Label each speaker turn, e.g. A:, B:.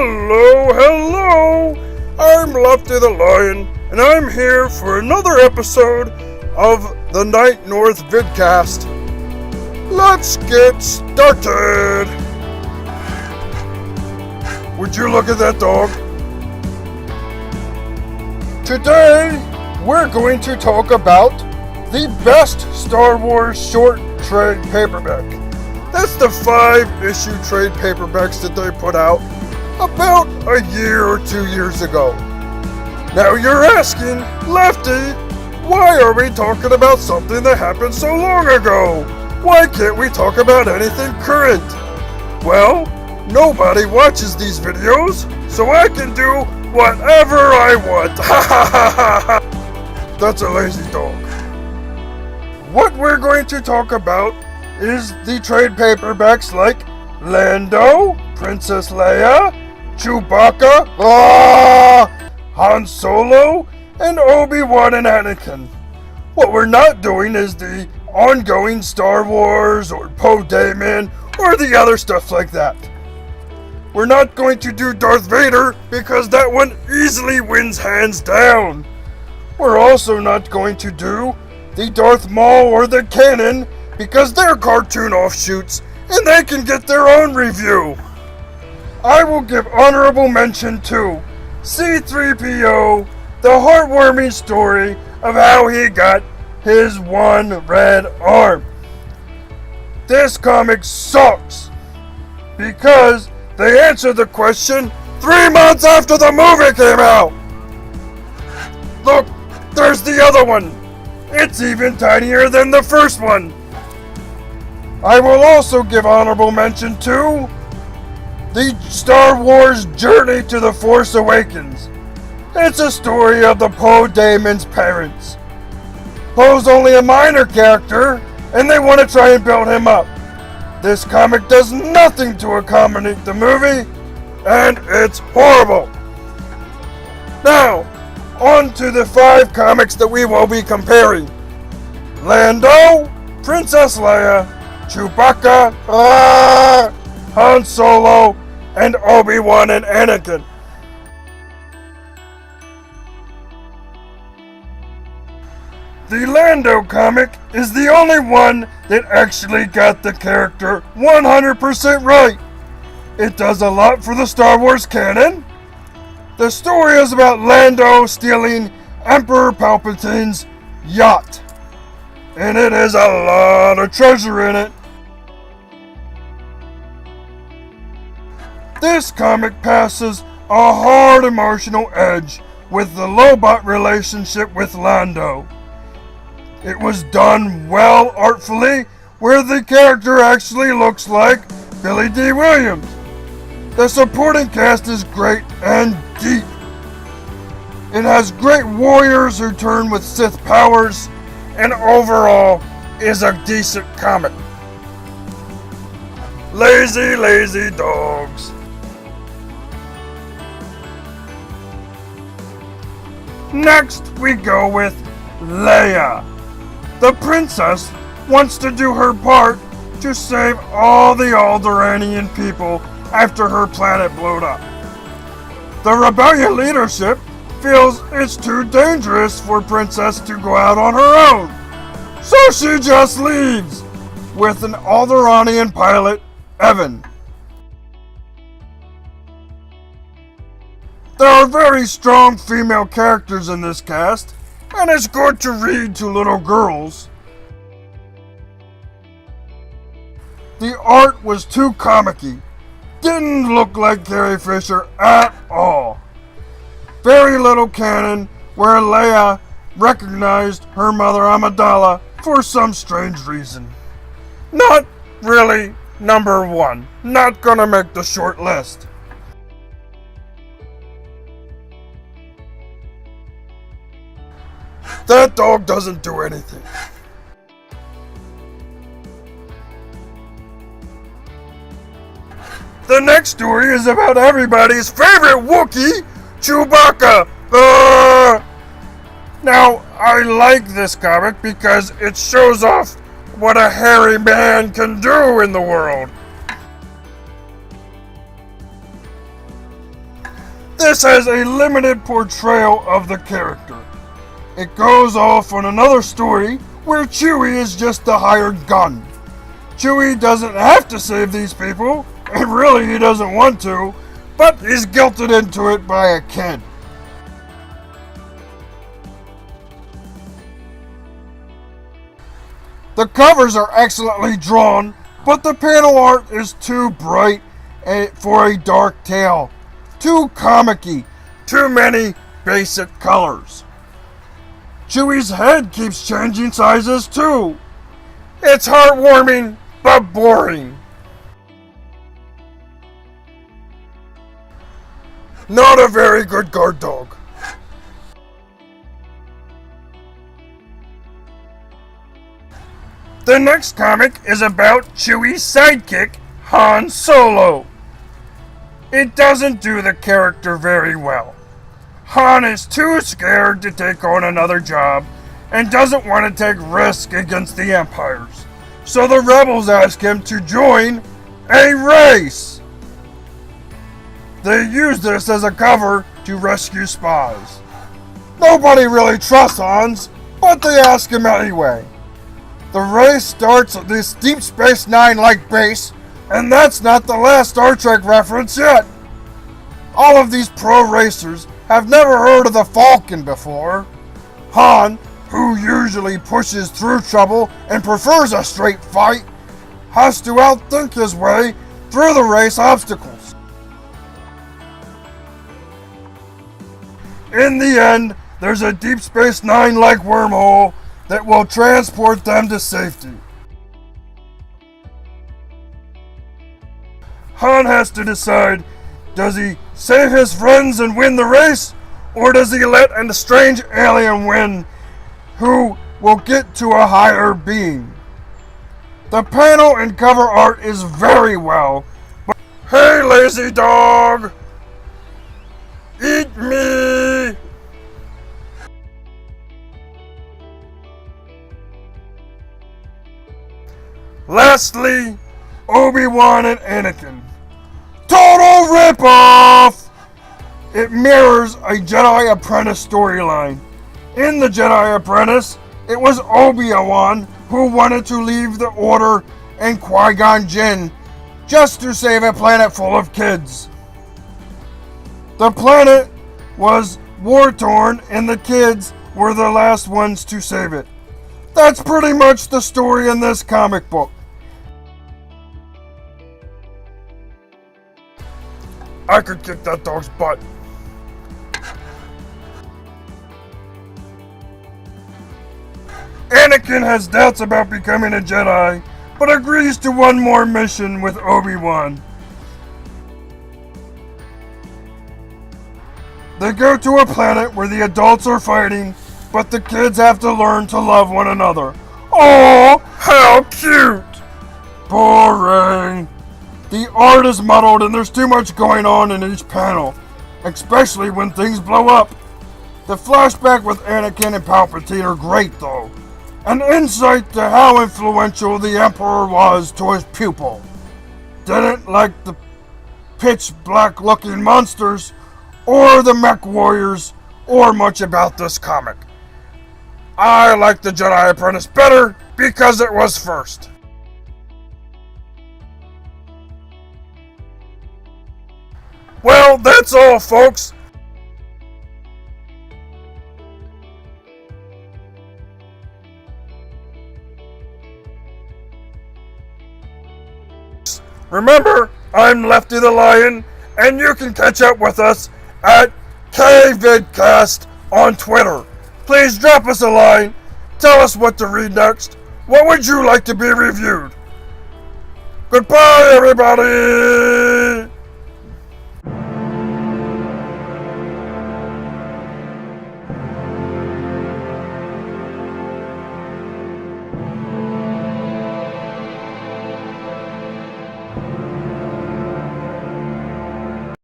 A: Hello, hello! I'm Lefty the Lion, and I'm here for another episode of the Night North vidcast. Let's get started! Would you look at that dog? Today, we're going to talk about the best Star Wars short trade paperback. That's the 5-issue trade paperbacks that they put out about a year or 2 years ago. Now you're asking, Lefty, why are we talking about something that happened so long ago? Why can't we talk about anything current? Well, nobody watches these videos, so I can do whatever I want. That's a lazy dog. What we're going to talk about is the trade paperbacks like Lando, Princess Leia, Chewbacca, Han Solo, and Obi-Wan and Anakin. What we're not doing is the ongoing Star Wars or Poe Dameron or the other stuff like that. We're not going to do Darth Vader because that one easily wins hands down. We're also not going to do the Darth Maul or the Canon because they're cartoon offshoots and they can get their own review. I will give honorable mention to C-3PO, the heartwarming story of how he got his one red arm. This comic sucks because they answered the question 3 months after the movie came out. Look, there's the other one. It's even tinier than the first one. I will also give honorable mention to the Star Wars Journey to the Force Awakens. It's a story of the Poe Dameron's parents. Poe's only a minor character, and they want to try and build him up. This comic does nothing to accommodate the movie, and it's horrible. Now, on to the 5 comics that we will be comparing. Lando, Princess Leia, Chewbacca, Han Solo, and Obi-Wan and Anakin. The Lando comic is the only one that actually got the character 100% right. It does a lot for the Star Wars canon. The story is about Lando stealing Emperor Palpatine's yacht. And it has a lot of treasure in it. This comic passes a hard emotional edge with the Lobot relationship with Lando. It was done well artfully, where the character actually looks like Billy D. Williams. The supporting cast is great and deep. It has great warriors who turn with Sith powers, and overall is a decent comic. Lazy, lazy dogs. Next, we go with Leia. The princess wants to do her part to save all the Alderaanian people after her planet blew up. The rebellion leadership feels it's too dangerous for Princess to go out on her own, so she just leaves with an Alderaanian pilot, Evan. There are very strong female characters in this cast, and it's good to read to little girls. The art was too comic-y. Didn't look like Carrie Fisher at all. Very little canon where Leia recognized her mother Amidala for some strange reason. Not really number 1. Not gonna make the short list. That dog doesn't do anything. The next story is about everybody's favorite Wookiee, Chewbacca. Now, I like this comic because it shows off what a hairy man can do in the world. this has a limited portrayal of the character. It goes off on another story where Chewie is just the hired gun. Chewie doesn't have to save these people, and really he doesn't want to, but he's guilted into it by a kid. The covers are excellently drawn, but the panel art is too bright for a dark tale. Too comic-y. Too many basic colors. Chewie's head keeps changing sizes too. It's heartwarming, but boring. Not a very good guard dog. The next comic is about Chewie's sidekick, Han Solo. It doesn't do the character very well. Han is too scared to take on another job and doesn't want to take risks against the Empires. So the rebels ask him to join a race. They use this as a cover to rescue spies. Nobody really trusts Hans, but they ask him anyway. The race starts at this Deep Space Nine-like base, and that's not the last Star Trek reference yet. All of these pro racers have never heard of the Falcon before. Han, who usually pushes through trouble and prefers a straight fight, has to outthink his way through the race obstacles. In the end, there's a Deep Space Nine-like wormhole that will transport them to safety. Han has to decide, does he save his friends and win the race, or does he let a strange alien win who will get to a higher being? The panel and cover art is very well, but hey lazy dog, eat me! Lastly, Obi-Wan and Anakin. Total ripoff! It mirrors a Jedi Apprentice storyline. In the Jedi Apprentice, it was Obi-Wan who wanted to leave the Order and Qui-Gon Jinn just to save a planet full of kids. The planet was war-torn and the kids were the last ones to save it. That's pretty much the story in this comic book. I could kick that dog's butt. Anakin has doubts about becoming a Jedi, but agrees to one more mission with Obi-Wan. They go to a planet where the adults are fighting, but the kids have to learn to love one another. Oh, how cute! Boring. The art is muddled and there's too much going on in each panel, especially when things blow up. The flashback with Anakin and Palpatine are great though. An insight to how influential the Emperor was to his pupil. Didn't like the pitch black looking monsters, or the mech warriors, or much about this comic. I like the Jedi Apprentice better because it was first. Well, that's all, folks. Remember, I'm Lefty the Lion, and you can catch up with us at KVidcast on Twitter. Please drop us a line. Tell us what to read next. What would you like to be reviewed? Goodbye, everybody!